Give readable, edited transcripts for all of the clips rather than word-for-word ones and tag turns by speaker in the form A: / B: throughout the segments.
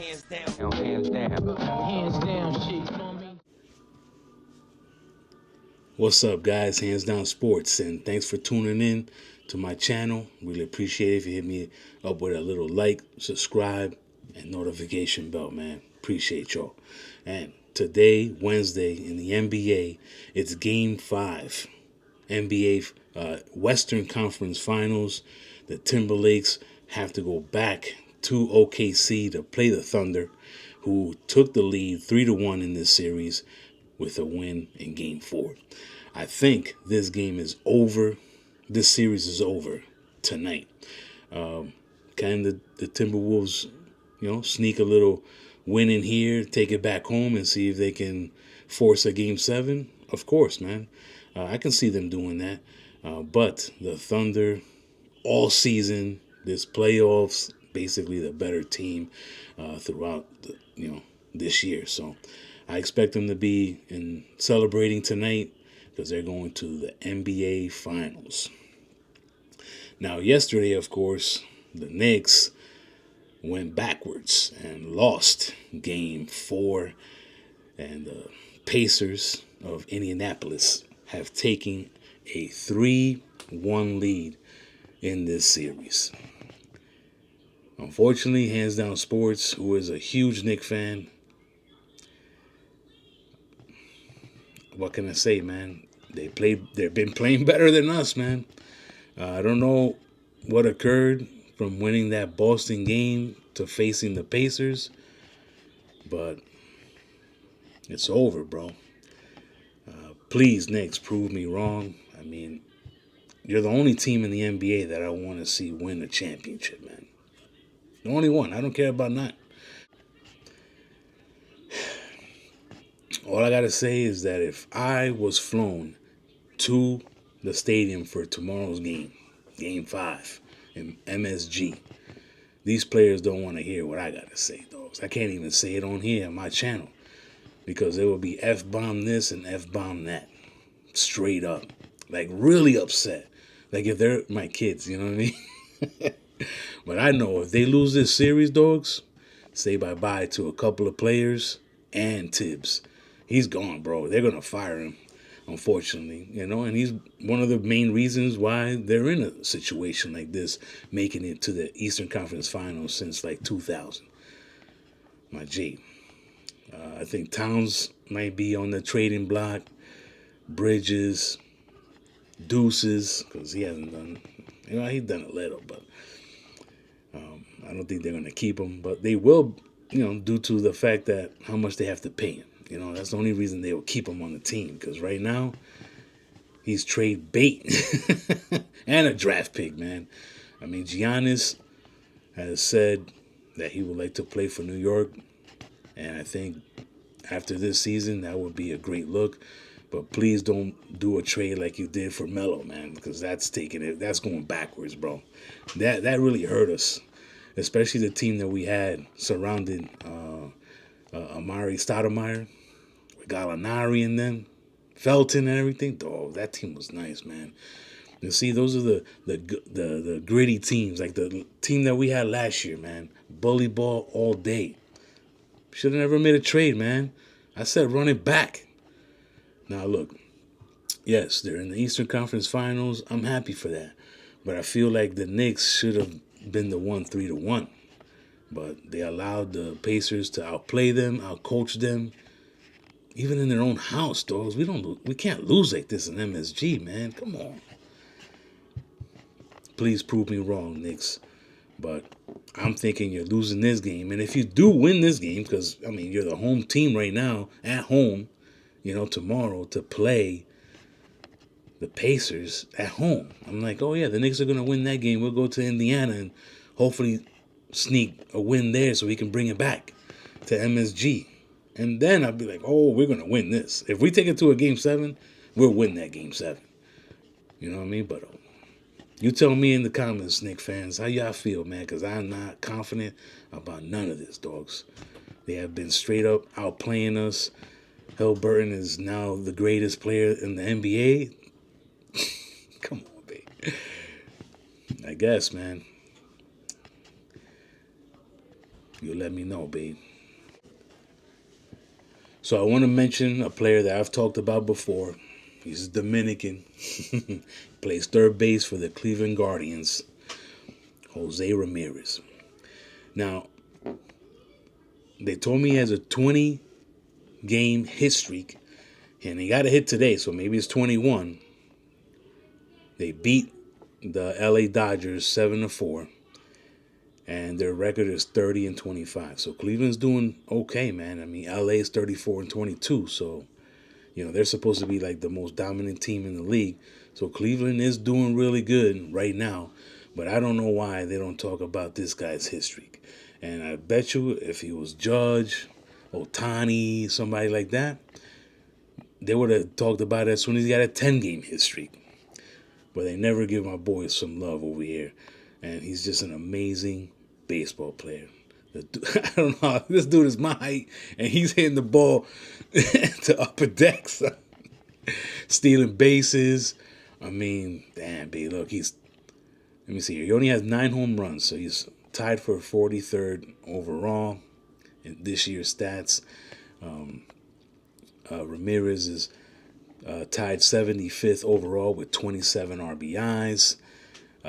A: hands down. Hands down. Hands down shit, you know what I mean?
B: What's up, guys? Hands Down Sports, and thanks for tuning in to my channel. Really appreciate it if you hit me up with a little like, subscribe, and notification bell, man. Appreciate y'all. And today, Wednesday, in the NBA, it's Game 5. NBA Western Conference Finals. The Timberlakes have to go back to OKC to play the Thunder, who took the lead 3-1 in this series with a win in Game 4. I think this game is over. This series is over tonight. Can the Timberwolves, sneak a little win in here, take it back home, and see if they can force a Game 7? Of course, man. I can see them doing that. But the Thunder, all season, this playoffs, basically the better team throughout this year. So I expect them to be celebrating tonight because they're going to the NBA Finals. Now, yesterday, of course, the Knicks went backwards and lost Game 4, and the Pacers of Indianapolis have taken a 3-1 lead in this series. Unfortunately, Hands Down Sports, who is a huge Knicks fan, what can I say, man? They've been playing better than us, man. I don't know what occurred from winning that Boston game to facing the Pacers, but it's over, bro. Please, Knicks, prove me wrong. I mean, you're the only team in the NBA that I want to see win a championship, man. The only one. I don't care about not. All I got to say is that if I was flown to the stadium for tomorrow's game, Game 5, in MSG, these players don't want to hear what I got to say, dogs. I can't even say it on here on my channel because it will be F-bomb this and F-bomb that. Straight up. Like, really upset. Like, if they're my kids, you know what I mean? But I know if they lose this series, dogs, say bye-bye to a couple of players and Tibbs. He's gone, bro. They're going to fire him, unfortunately, and he's one of the main reasons why they're in a situation like this, making it to the Eastern Conference Finals since like 2000. My G. I think Towns might be on the trading block. Bridges, Deuces, because he hasn't done, he's done a little, but I don't think they're going to keep him. But they will, due to the fact that how much they have to pay him. That's the only reason they will keep him on the team, because right now he's trade bait and a draft pick, man. I mean, Giannis has said that he would like to play for New York, and I think after this season that would be a great look. But please don't do a trade like you did for Melo, man, because that's going backwards, bro. That really hurt us, especially the team that we had surrounded Amari Stoudemire, with Gallinari and them, Felton and everything. Dog, that team was nice, man. You see, those are the gritty teams, like the team that we had last year, man. Bully ball all day. Should have never made a trade, man. I said run it back. Now, look, yes, they're in the Eastern Conference Finals. I'm happy for that. But I feel like the Knicks should have been the 3-1. But they allowed the Pacers to outplay them, outcoach them, even in their own house, dogs. We can't lose like this in MSG, man. Come on. Please prove me wrong, Knicks. But I'm thinking you're losing this game. And if you do win this game, because, you're the home team right now, at home, tomorrow to play the Pacers at home. I'm like, oh yeah, the Knicks are going to win that game. We'll go to Indiana and hopefully sneak a win there so we can bring it back to MSG. And then I'll be like, oh, we're going to win this. If we take it to a Game 7, we'll win that Game 7. You know what I mean? But you tell me in the comments, Knicks fans, how y'all feel, man, because I'm not confident about none of this, dogs. They have been straight up outplaying us. Burton is now the greatest player in the NBA. Come on, baby. I guess, man. You let me know, babe. So I want to mention a player that I've talked about before. He's Dominican. Plays third base for the Cleveland Guardians. Jose Ramirez. Now, they told me he has a 20-game hit streak. And he got a hit today, so maybe it's 21. They beat the LA Dodgers 7-4. And their record is 30-25. So Cleveland's doing okay, man. I mean, LA is 34-22. So, they're supposed to be like the most dominant team in the league. So Cleveland is doing really good right now. But I don't know why they don't talk about this guy's hit streak. And I bet you if he was Judge, Ohtani, somebody like that, they would have talked about it as soon as he got a 10-game hit streak. But they never give my boy some love over here. And he's just an amazing baseball player. I don't know. This dude is my height, and he's hitting the ball to upper decks, stealing bases. I mean, damn, babe, look, let me see here. He only has 9 home runs, so he's tied for 43rd overall in this year's stats. Ramirez is tied 75th overall with 27 RBIs.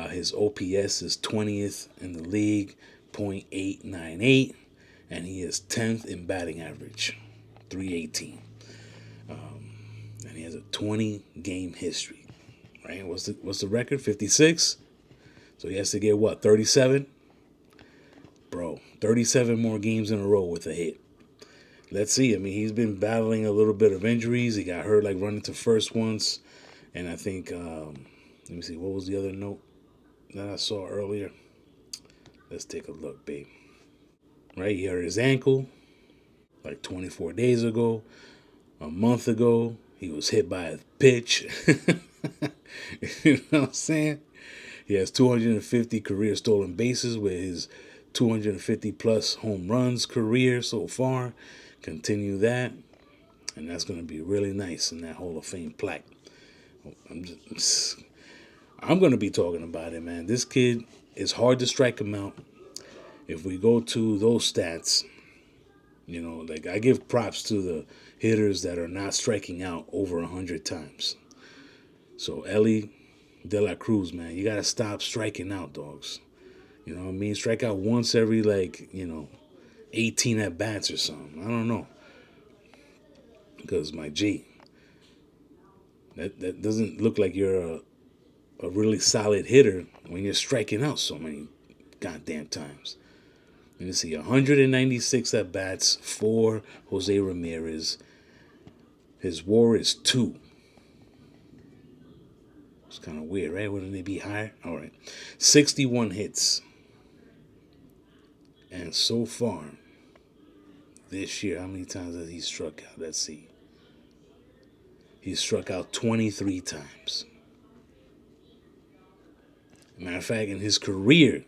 B: His OPS is 20th in the league, .898, and he is 10th in batting average, .318. And he has a 20-game history, right? What's the record? 56. So he has to get what? 37, bro. 37 more games in a row with a hit. Let's see. I mean, he's been battling a little bit of injuries. He got hurt like running to first once, and I think let me see. What was the other note that I saw earlier? Let's take a look, babe. Right, he hurt his ankle like 24 days ago. A month ago, he was hit by a pitch. You know what I'm saying? He has 250 career stolen bases with his 250 plus home runs career so far. Continue that, and that's going to be really nice in that Hall of Fame plaque. I'm going to be talking about it, man. This kid, it's hard to strike him out. If we go to those stats, like I give props to the hitters that are not striking out over 100 times. So Ellie De La Cruz, man, you got to stop striking out, dogs. You know what I mean? Strike out once every 18 at bats or something. I don't know. Because my G, that doesn't look like you're a really solid hitter when you're striking out so many goddamn times. Let me see, 196 at bats for Jose Ramirez. His WAR is 2. It's kind of weird, right? Wouldn't they be higher? All right. 61 hits. And so far, this year, how many times has he struck out? Let's see. He struck out 23 times. Matter of fact, in his career,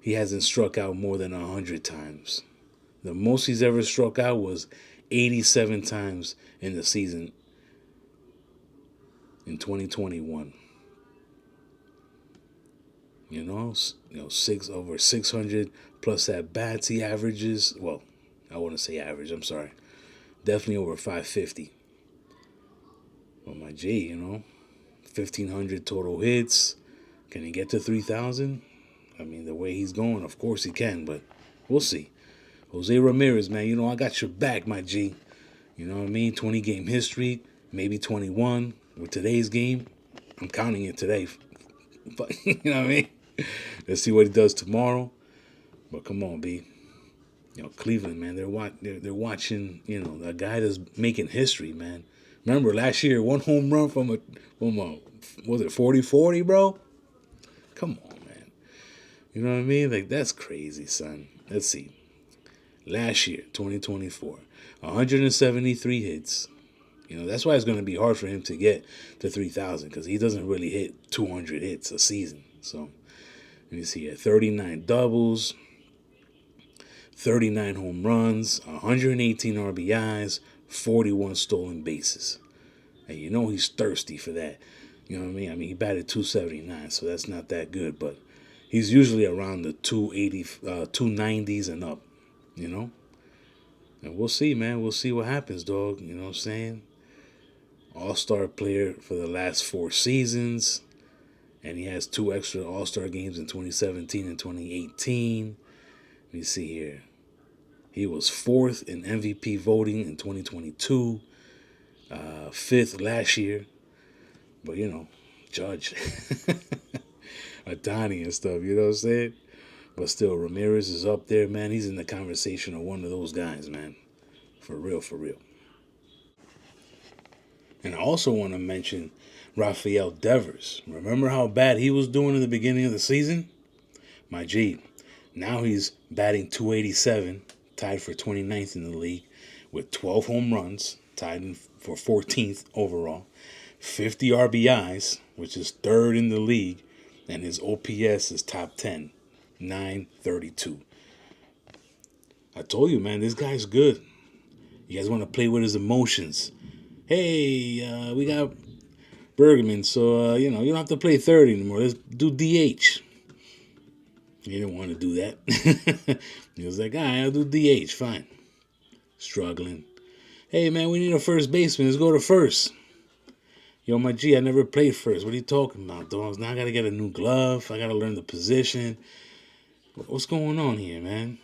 B: he hasn't struck out more than 100 times. The most he's ever struck out was 87 times in the season in 2021. Over 600 plus at bats he averages. Well, I wouldn't say average, I'm sorry. Definitely over 550. Well, my G, 1,500 total hits. Can he get to 3,000? I mean, the way he's going, of course he can, but we'll see. Jose Ramirez, man, I got your back, my G. You know what I mean? 20-game history, maybe 21. With today's game, I'm counting it today. But, you know what I mean? Let's see what he does tomorrow. But come on, B. Cleveland, man, they're watching, a guy that's making history, man. Remember last year, 1 home run from a was it 40-40, bro? Come on, man. You know what I mean? Like, that's crazy, son. Let's see. Last year, 2024, 173 hits. That's why it's going to be hard for him to get to 3,000 because he doesn't really hit 200 hits a season. So, let me see. 39 doubles, 39 home runs, 118 RBIs, 41 stolen bases. And he's thirsty for that. You know what I mean? He batted .279, so that's not that good. But, he's usually around the 280, 290s and up, you know? And we'll see, man. We'll see what happens, dog. You know what I'm saying? All-star player for the last 4 seasons. And he has 2 extra All-Star games in 2017 and 2018. Let me see here. He was 4th in MVP voting in 2022. 5th last year. But, Judge. Adani and stuff, you know what I'm saying? But still, Ramirez is up there, man. He's in the conversation of one of those guys, man. For real, for real. And I also want to mention Rafael Devers. Remember how bad he was doing in the beginning of the season? My G. Now he's batting .287, tied for 29th in the league, with 12 home runs, tied for 14th overall, 50 RBIs, which is 3rd in the league, and his OPS is top 10, 932. I told you, man, this guy's good. You guys want to play with his emotions. Hey, we got Bergman, so, you don't have to play third anymore. Let's do DH. He didn't want to do that. He was like, all right, I'll do DH, fine. Struggling. Hey, man, we need a first baseman. Let's go to first. Yo, my G, I never played first. What are you talking about, dogs? Now I got to get a new glove. I got to learn the position. What's going on here, man?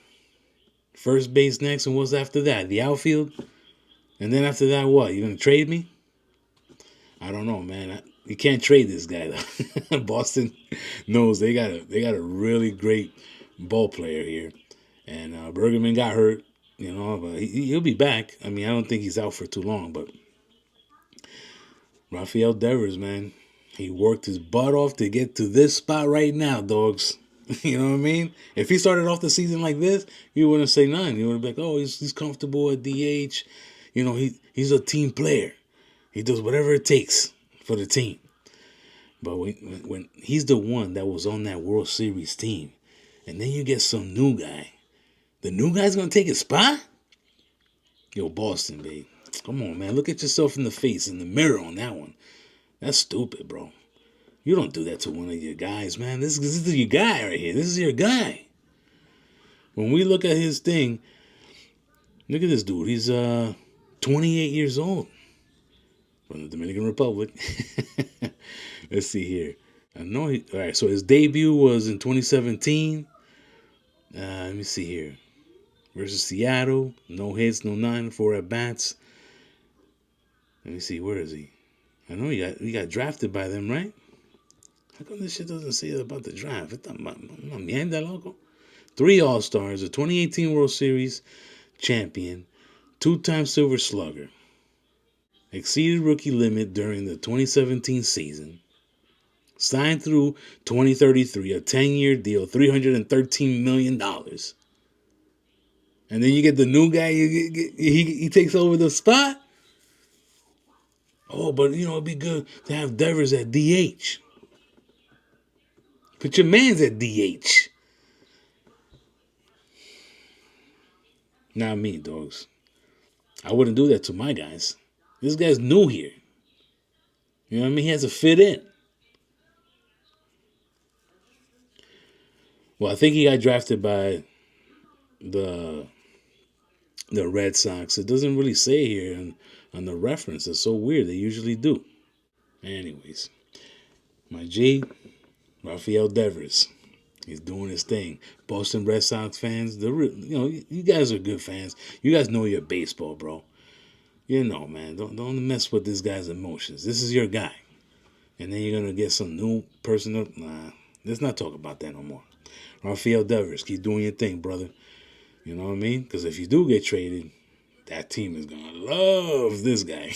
B: First base next, and what's after that? The outfield? And then after that, what? You going to trade me? I don't know, man. You can't trade this guy, though. Boston knows they got a really great ball player here. And Bergman got hurt, but he'll be back. I mean, I don't think he's out for too long, but Rafael Devers, man, he worked his butt off to get to this spot right now, dogs. You know what I mean? If he started off the season like this, you wouldn't say nothing. You would be like, oh, he's comfortable at DH. He's a team player. He does whatever it takes for the team. But when he's the one that was on that World Series team, and then you get some new guy, the new guy's going to take his spot? Yo, Boston, babe. Come on, man. Look at yourself in the face, in the mirror on that one. That's stupid, bro. You don't do that to one of your guys, man. This is your guy right here. This is your guy. When we look at his thing, look at this dude. He's 28 years old. From the Dominican Republic. Let's see here. All right, so his debut was in 2017. Let me see here. Versus Seattle. No hits, no nothing, 4 at-bats. Let me see, where is he? I know he got drafted by them, right? How come this shit doesn't say about the draft? Una mierda, loco. 3 All-Stars, a 2018 World Series champion, 2-time Silver Slugger. Exceeded rookie limit during the 2017 season. Signed through 2033, a 10-year deal, $313 million. And then you get the new guy, he takes over the spot. Oh, but, it'd be good to have Devers at DH. Put your mans at DH. Not me, dogs. I wouldn't do that to my guys. This guy's new here. You know what I mean? He has to fit in. Well, I think he got drafted by the Red Sox. It doesn't really say here on the reference. It's so weird. They usually do. Anyways, my G, Rafael Devers. He's doing his thing. Boston Red Sox fans, you guys are good fans. You guys know your baseball, bro. Man, don't mess with this guy's emotions. This is your guy. And then you're going to get some new person. Nah, let's not talk about that no more. Rafael Devers, keep doing your thing, brother. You know what I mean? Because if you do get traded, that team is going to love this guy.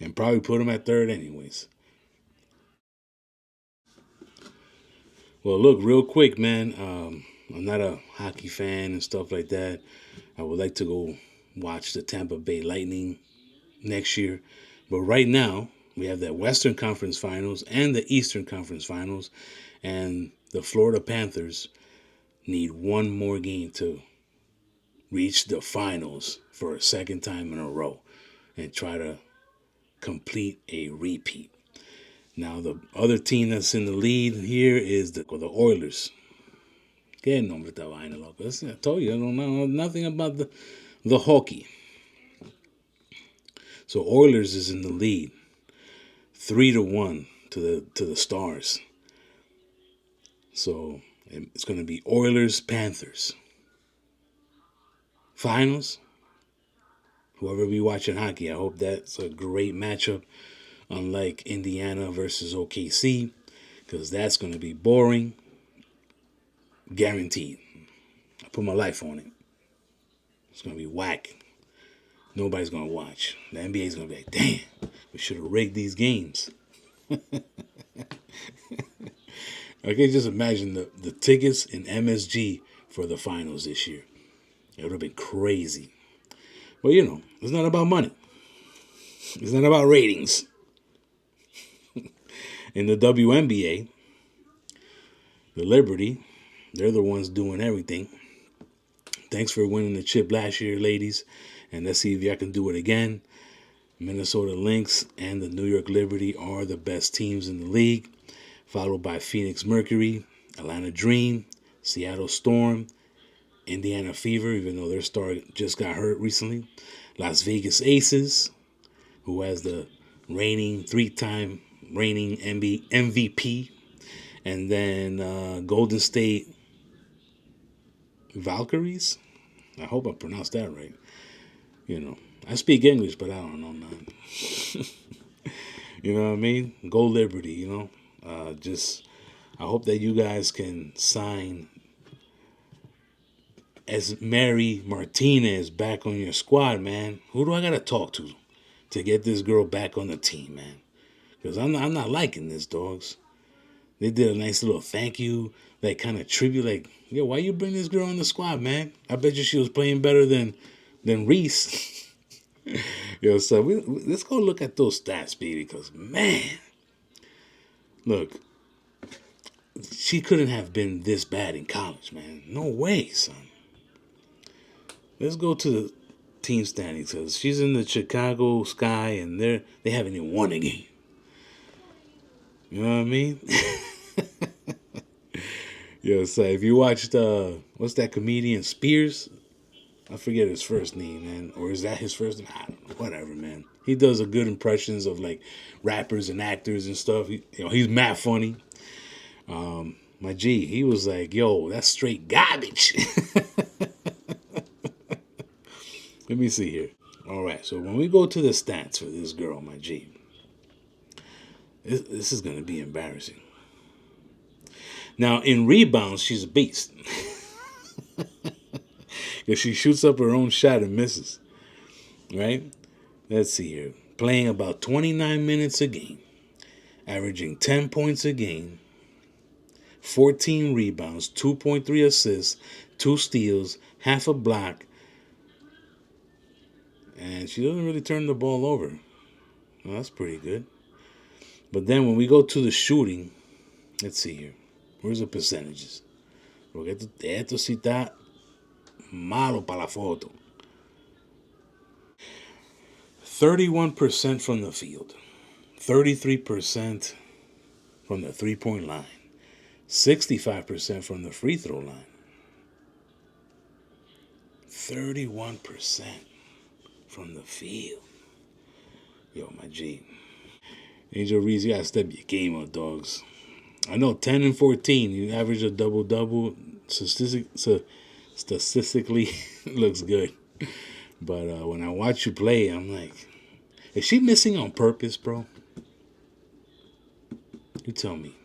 B: And probably put him at third anyways. Well, look, real quick, man. I'm not a hockey fan and stuff like that. I would like to go watch the Tampa Bay Lightning next year. But right now, we have the Western Conference Finals and the Eastern Conference Finals. And the Florida Panthers need one more game to reach the finals for a second time in a row and try to complete a repeat. Now, the other team that's in the lead here is the Oilers. ¿Qué nombre esta vaina, loco? I told you, I don't know nothing about the hockey. So Oilers is in the lead, 3-1 to the Stars. So it's going to be Oilers Panthers. Finals. Whoever be watching hockey, I hope that's a great matchup. Unlike Indiana versus OKC, because that's going to be boring. Guaranteed. I put my life on it. It's going to be whack. Nobody's going to watch. The NBA's going to be like, damn, we should have rigged these games. I can just imagine the tickets in MSG for the finals this year. It would have been crazy. But, it's not about money. It's not about ratings. In the WNBA, the Liberty, they're the ones doing everything. Thanks for winning the chip last year, ladies. And let's see if y'all can do it again. Minnesota Lynx and the New York Liberty are the best teams in the league, followed by Phoenix Mercury, Atlanta Dream, Seattle Storm, Indiana Fever, even though their star just got hurt recently, Las Vegas Aces, who has the three-time reigning MVP, and then Golden State Valkyries. I hope I pronounced that right. I speak English, but I don't know none. You know what I mean? Go Liberty, I hope that you guys can sign Esmary Martinez back on your squad, man. Who do I got to talk to get this girl back on the team, man? Because I'm not liking this, dogs. They did a nice little thank you, like kind of tribute, like, yo, why you bring this girl on the squad, man? I bet you she was playing better than Reece. Yo, so let's go look at those stats, baby, because, man, look, she couldn't have been this bad in college, man. No way, son. Let's go to the team standings, because she's in the Chicago Sky, and they haven't even won a game. You know what I mean? Yo, so if you watched, what's that comedian, Spears? I forget his first name, man. Or is that his first name? I don't know. Whatever, man. He does a good impressions of, like, rappers and actors and stuff. He's mad funny. My G, he was like, yo, that's straight garbage. Let me see here. All right, so when we go to the stats for this girl, my G, this is going to be embarrassing. Now, in rebounds, she's a beast. Because she shoots up her own shot and misses. Right? Let's see here. Playing about 29 minutes a game. Averaging 10 points a game. 14 rebounds. 2.3 assists. 2 steals. Half a block. And she doesn't really turn the ball over. Well, that's pretty good. But then when we go to the shooting, let's see here. Where's the percentages? Porque esto sí está malo para la foto. 31% from the field. 33% from the three-point line. 65% from the free throw line. 31% from the field. Yo, my G. Angel Reece, you gotta step your game up, dogs. I know 10 and 14. You average a double-double. Statistically, looks good. But when I watch you play, I'm like, is she missing on purpose, bro? You tell me.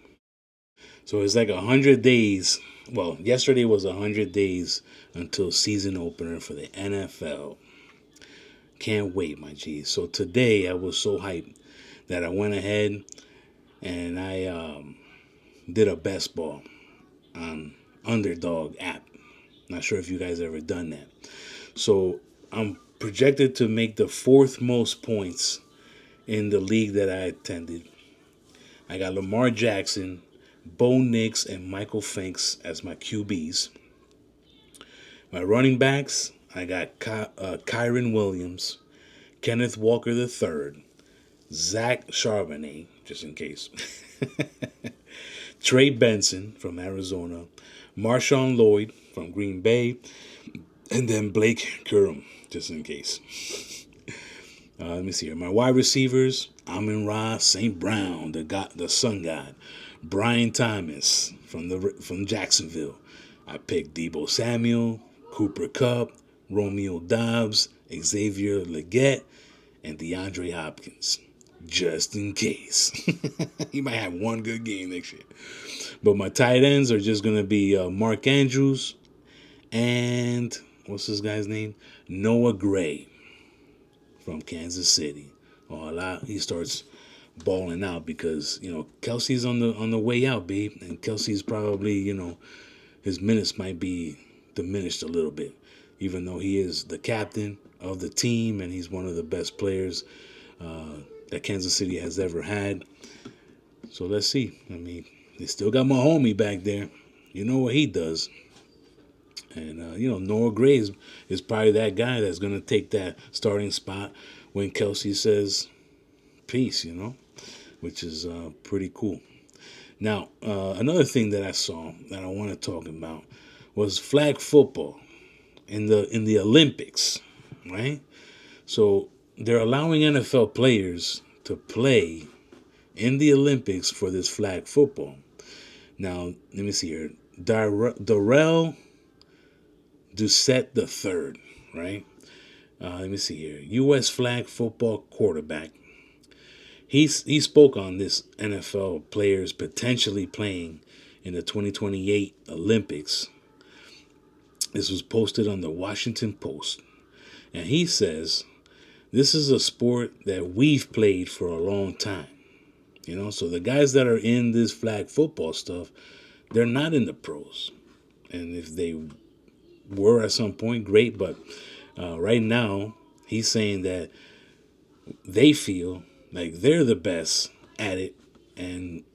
B: So it's like 100 days. Well, yesterday was 100 days until season opener for the NFL. Can't wait, my G. So today I was so hyped that I went ahead and I did a best ball on Underdog app. Not sure if you guys ever done that. So I'm projected to make the 4th most points in the league that I attended. I got Lamar Jackson, Bo Nix, and Michael Finks as my QBs. My running backs, I got Kyron Williams, Kenneth Walker III, Zach Charbonnet, just in case. Trey Benson from Arizona. Marshawn Lloyd from Green Bay. And then Blake Curran, just in case. Let me see here. My wide receivers, Amon-Ra St. Brown, the Sun God. Brian Thomas from Jacksonville. I picked Deebo Samuel, Cooper Kupp, Romeo Doubs, Xavier Legette, and DeAndre Hopkins. Just in case. He might have one good game next year. But my tight ends are just going to be Mark Andrews and, what's this guy's name? Noah Gray from Kansas City. He starts balling out because, Kelsey's on the way out, babe. And Kelsey's probably, his minutes might be diminished a little bit. Even though he is the captain of the team and he's one of the best players that Kansas City has ever had. So let's see. I mean, they still got my homie back there. You know what he does. And, Noah Gray is probably that guy that's going to take that starting spot when Kelsey says peace, which is pretty cool. Now, another thing that I saw that I want to talk about was flag football in the Olympics, right? So they're allowing NFL players to play in the Olympics for this flag football. Now, let me see here. Darrell Doucette III, right? Let me see here. U.S. flag football quarterback. He spoke on this NFL players potentially playing in the 2028 Olympics. This was posted on the Washington Post. And he says, this is a sport that we've played for a long time. So the guys that are in this flag football stuff, they're not in the pros. And if they were at some point, great. But right now, he's saying that they feel like they're the best at it and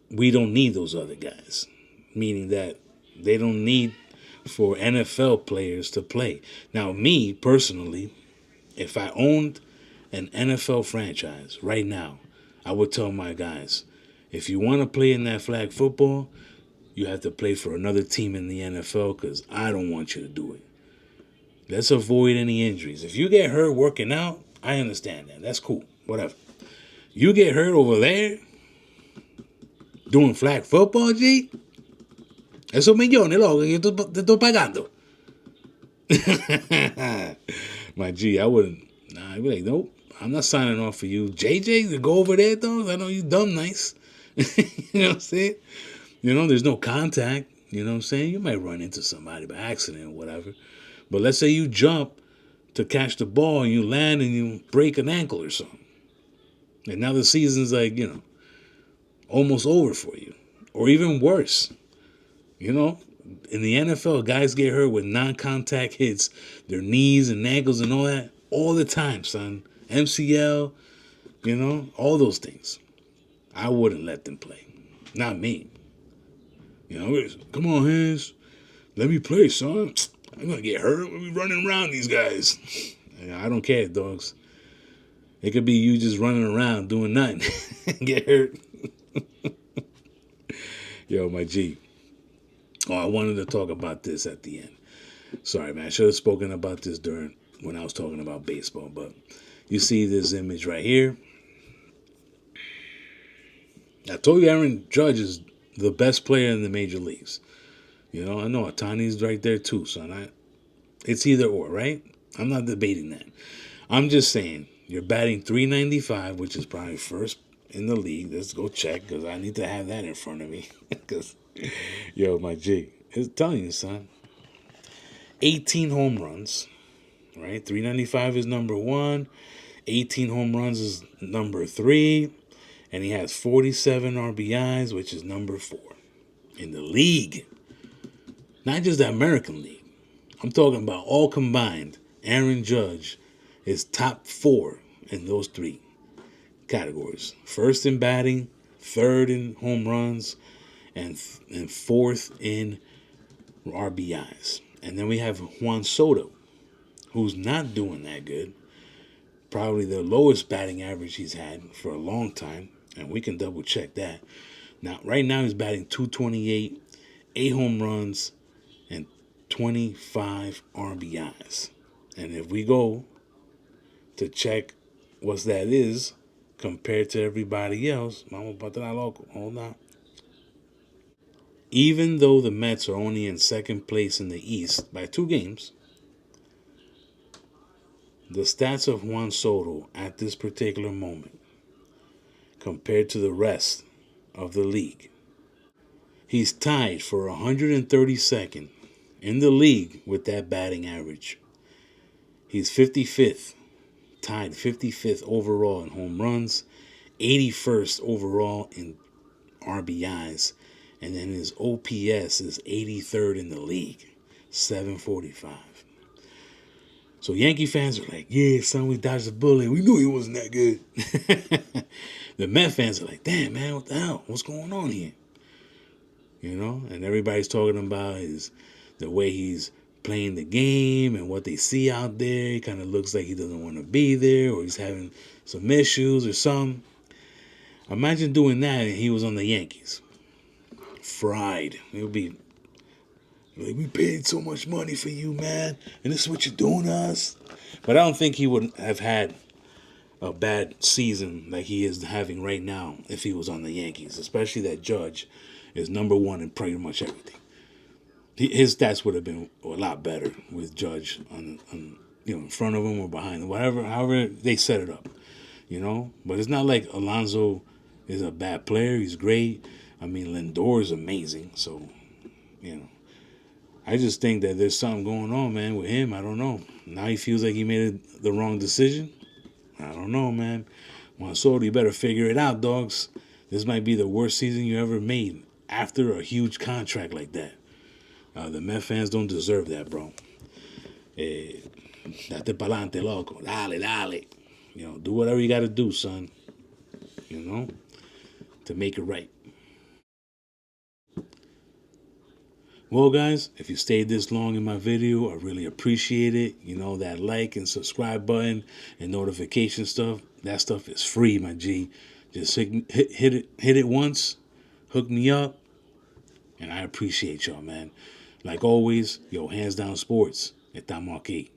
B: we don't need those other guys. Meaning that they don't need for NFL players to play. Now, me, personally, if I owned an NFL franchise right now, I would tell my guys, if you want to play in that flag football, you have to play for another team in the NFL because I don't want you to do it. Let's avoid any injuries. If you get hurt working out, I understand that. That's cool. Whatever. You get hurt over there doing flag football, G. Esos millones, loco, que yo te estoy pagando. My G, I wouldn't. Nah, I'd be like, nope, I'm not signing off for you. JJ, to go over there, dog. I know you dumb nice. You know what I'm saying? There's no contact. You know what I'm saying? You might run into somebody by accident or whatever. But let's say you jump to catch the ball and you land and you break an ankle or something. And now the season's like, almost over for you. Or even worse. In the NFL, guys get hurt with non-contact hits, their knees and ankles and all that, all the time, son. MCL, all those things. I wouldn't let them play. Not me. Come on, hands. Let me play, son. I'm going to get hurt. We'll be running around these guys. I don't care, dogs. It could be you just running around doing nothing. Get hurt. Yo, my G. Oh, I wanted to talk about this at the end. Sorry, man. I should have spoken about this when I was talking about baseball. But you see this image right here. I told you Aaron Judge is the best player in the major leagues. I know Otani's right there too, son. It's either or, right? I'm not debating that. I'm just saying, you're batting .395, which is probably first in the league. Let's go check, because I need to have that in front of me. Because, my G, it's telling you, son. 18 home runs, right? .395 is number 1. 18 home runs is number 3. And he has 47 RBIs, which is number 4 in the league. Not just the American League. I'm talking about all combined. Aaron Judge is top 4 in those 3 categories. First in batting, third in home runs, and fourth in RBIs. And then we have Juan Soto, who's not doing that good. probably the lowest batting average he's had for a long time, and we can double check that. Now, right now he's batting 228, 8 home runs, and 25 RBIs. And if we go to check what that is compared to everybody else, hold on. Even though the Mets are only in second place in the East by 2 games, the stats of Juan Soto at this particular moment compared to the rest of the league. He's tied for 132nd in the league with that batting average. He's 55th, tied 55th overall in home runs, 81st overall in RBIs, and then his OPS is 83rd in the league, 745. So Yankee fans are like, yeah, son, we dodged a bullet. We knew he wasn't that good. The Met fans are like, damn, man, what the hell? What's going on here? You know, and everybody's talking about the way he's playing the game and what they see out there. He kind of looks like he doesn't want to be there, or he's having some issues or something. Imagine doing that and he was on the Yankees. Fried. It would be like, we paid so much money for you, man, and this is what you're doing to us. But I don't think he would have had a bad season like he is having right now if he was on the Yankees, especially that Judge is number 1 in pretty much everything. His stats would have been a lot better with Judge on in front of him or behind him, however they set it up, But it's not like Alonso is a bad player. He's great. I mean, Lindor is amazing. So, I just think that there's something going on, man, with him. I don't know. Now he feels like he made the wrong decision. I don't know, man. Juan Soto, you better figure it out, dogs. This might be the worst season you ever made after a huge contract like that. The Met fans don't deserve that, bro. Date pa'lante, loco. Dale. Do whatever you got to do, son. To make it right. Well, guys, if you stayed this long in my video, I really appreciate it. That like and subscribe button and notification stuff, that stuff is free, my G. Just hit it once, hook me up, and I appreciate y'all, man. Like always, hands down sports. Estamos aquí.